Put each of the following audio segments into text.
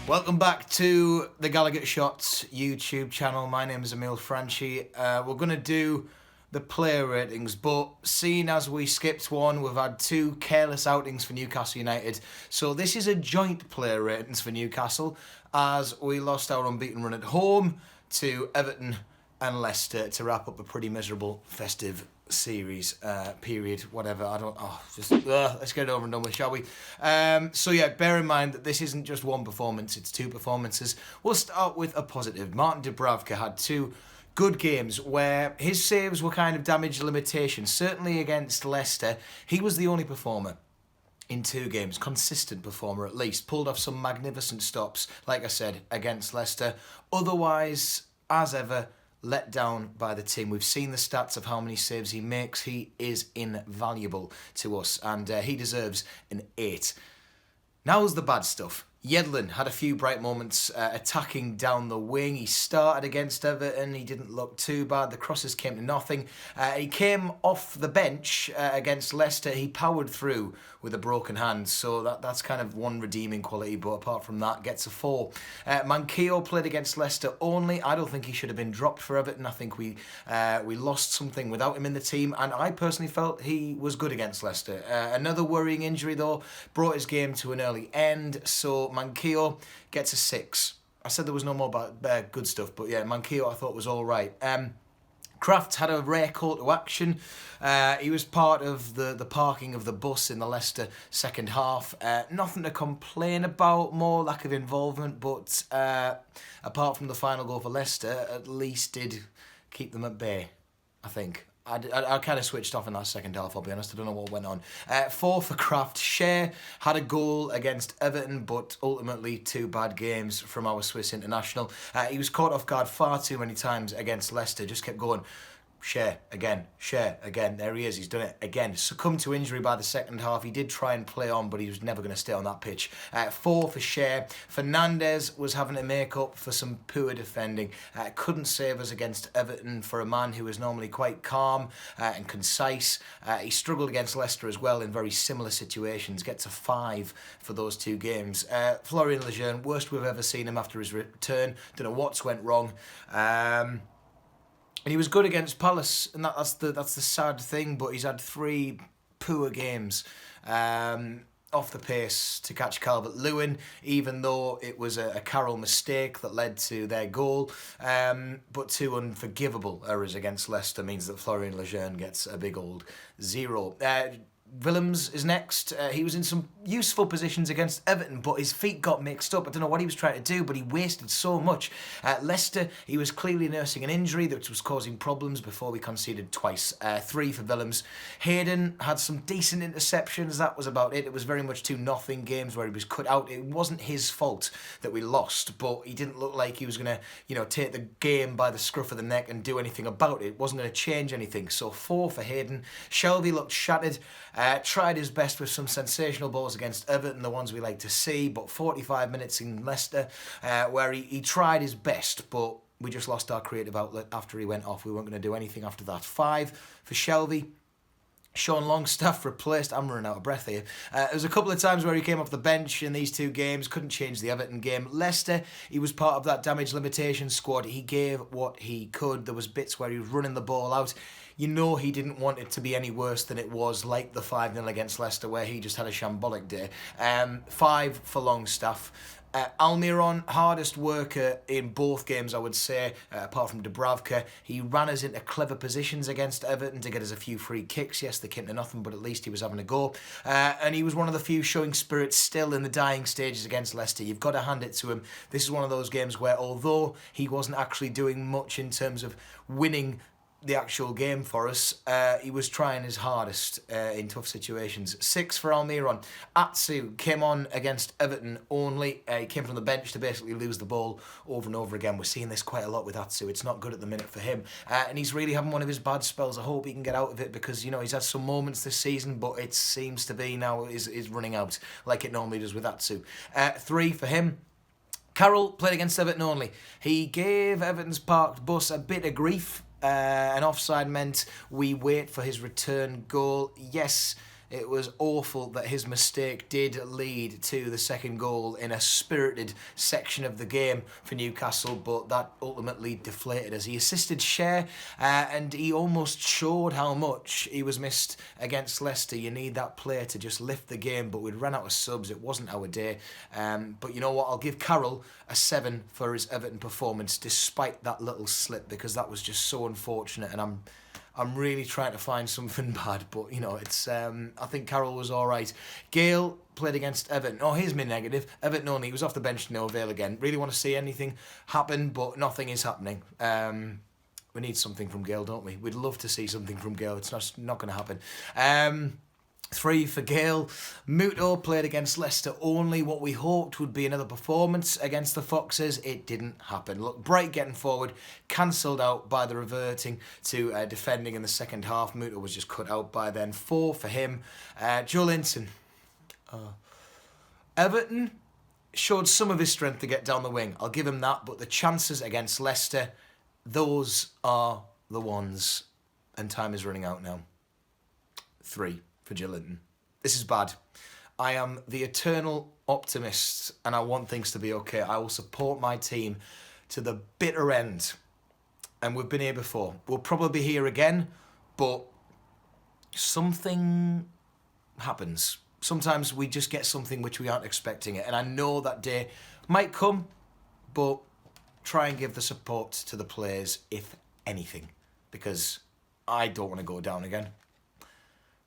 Welcome back to the Gallagher Shots YouTube channel. My name is Emil. We're going to do the player ratings, but seeing as we skipped one, we've had two careless outings for Newcastle United. So this is a joint player ratings for Newcastle, as we lost our unbeaten run at home to Everton and Leicester to wrap up a pretty miserable festive series period, whatever. Let's get it over and done with, shall we? So yeah, bear in mind that this isn't just one performance, it's two performances. We'll start with a positive. Martin Dubravka had two good games where his saves were kind of damage limitation. Certainly against Leicester, he was the only performer in two games, consistent performer at least, pulled off some magnificent stops, like I said, against Leicester. Otherwise, as ever, let down by the team. We've seen the stats of how many saves he makes. He is invaluable to us, and he deserves an 8. Now's the bad stuff. Yedlin had a few bright moments attacking down the wing. He started against Everton. He didn't look too bad. The crosses came to nothing. He came off the bench against Leicester. He powered through with a broken hand. So that's kind of one redeeming quality. But apart from that, gets a 4. Manquillo played against Leicester only. I don't think he should have been dropped for Everton. I think we lost something without him in the team. And I personally felt he was good against Leicester. Another worrying injury, though, brought his game to an early end. So Manquillo gets a 6. I said there was no more good stuff, but yeah, Manquillo I thought was all right. Crafts had a rare call to action. He was part of the parking of the bus in the Leicester second half. Nothing to complain about, more lack of involvement, but apart from the final goal for Leicester, at least did keep them at bay, I think. I kind of switched off in that second half, I'll be honest. I don't know what went on. 4 for Kraft. Shea had a goal against Everton, but ultimately 2 bad games from our Swiss international. He was caught off guard far too many times against Leicester. Just kept going. Shea again. There he is. He's done it again. Succumbed to injury by the second half. He did try and play on, but he was never going to stay on that pitch. 4 for Shea. Fernandez was having to make up for some poor defending. Couldn't save us against Everton for a man who is normally quite calm and concise. He struggled against Leicester as well in very similar situations. Gets a 5 for those 2 games. Florian Lejeune, worst we've ever seen him after his return. Don't know what's went wrong. And he was good against Palace, and that's the sad thing. But he's had 3 poor games off the pace to catch Calvert-Lewin, even though it was a Carroll mistake that led to their goal. But 2 unforgivable errors against Leicester means that Florian Lejeune gets a big old 0. Willems is next. He was in some useful positions against Everton, but his feet got mixed up. I don't know what he was trying to do, but he wasted so much. Leicester, he was clearly nursing an injury that was causing problems before we conceded twice. 3 for Willems. Hayden had some decent interceptions. That was about it. It was very much 2-0 games where he was cut out. It wasn't his fault that we lost, but he didn't look like he was going to, take the game by the scruff of the neck and do anything about it. It wasn't going to change anything. So 4 for Hayden. Shelby looked shattered. Tried his best with some sensational balls against Everton, the ones we like to see, but 45 minutes in Leicester where he tried his best, but we just lost our creative outlet after he went off. We weren't going to do anything after that. 5 for Shelby. Sean Longstaff replaced. I'm running out of breath here. There was a couple of times where he came off the bench in these 2 games. Couldn't change the Everton game. Leicester, he was part of that damage limitation squad. He gave what he could. There was bits where he was running the ball out. He didn't want it to be any worse than it was, like the 5-0 against Leicester, where he just had a shambolic day. 5 for Longstaff. Almiron, hardest worker in both games, I would say, apart from Dubravka. He ran us into clever positions against Everton to get us a few free kicks. Yes, they came to nothing, but at least he was having a go. And he was one of the few showing spirit still in the dying stages against Leicester. You've got to hand it to him. This is one of those games where, although he wasn't actually doing much in terms of winning the actual game for us, he was trying his hardest in tough situations. 6 for Almiron. Atsu came on against Everton only. He came from the bench to basically lose the ball over and over again. We're seeing this quite a lot with Atsu. It's not good at the minute for him. And he's really having one of his bad spells. I hope he can get out of it because, he's had some moments this season, but it seems to be now is running out like it normally does with Atsu. 3 for him. Carroll played against Everton only. He gave Everton's parked bus a bit of grief. An offside meant we wait for his return goal. Yes, It was awful that his mistake did lead to the second goal in a spirited section of the game for Newcastle, but that ultimately deflated as he assisted Shea, and he almost showed how much he was missed against Leicester. You need that player to just lift the game, but we'd run out of subs. It wasn't our day. But you know what? I'll give Carroll a 7 for his Everton performance, despite that little slip, because that was just so unfortunate, and I'm really trying to find something bad, but you know, it's I think Carroll was all right. Gale played against Everton. Oh, here's my negative. Everton only. He was off the bench, no avail again. Really want to see anything happen, but nothing is happening. We need something from Gale, don't we? We'd love to see something from Gale. It's not going to happen. 3 for Gale. Muto played against Leicester only. What we hoped would be another performance against the Foxes, it didn't happen. Look, Bright getting forward, cancelled out by the reverting to defending in the second half. Muto was just cut out by then. 4 for him. Joe Linton. Everton showed some of his strength to get down the wing. I'll give him that, but the chances against Leicester, those are the ones. And time is running out now. 3 for Joe Linton. This is bad. I am the eternal optimist and I want things to be okay. I will support my team to the bitter end. And we've been here before. We'll probably be here again, but something happens. Sometimes we just get something which we aren't expecting it. And I know that day might come, but try and give the support to the players, if anything, because I don't want to go down again.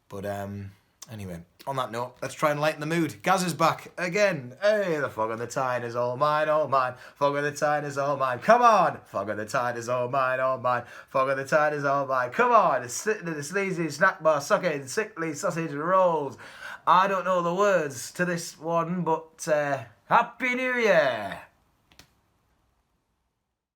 But anyway, on that note, let's try and lighten the mood. Gaz is back again. Hey, the fog on the tide is all mine, all mine. Fog on the tide is all mine. Come on! Fog on the tide is all mine, all mine. Fog on the tide is all mine. Come on! It's sitting in the sleazy snack bar, sucking sickly sausage rolls. I don't know the words to this one, but Happy New Year!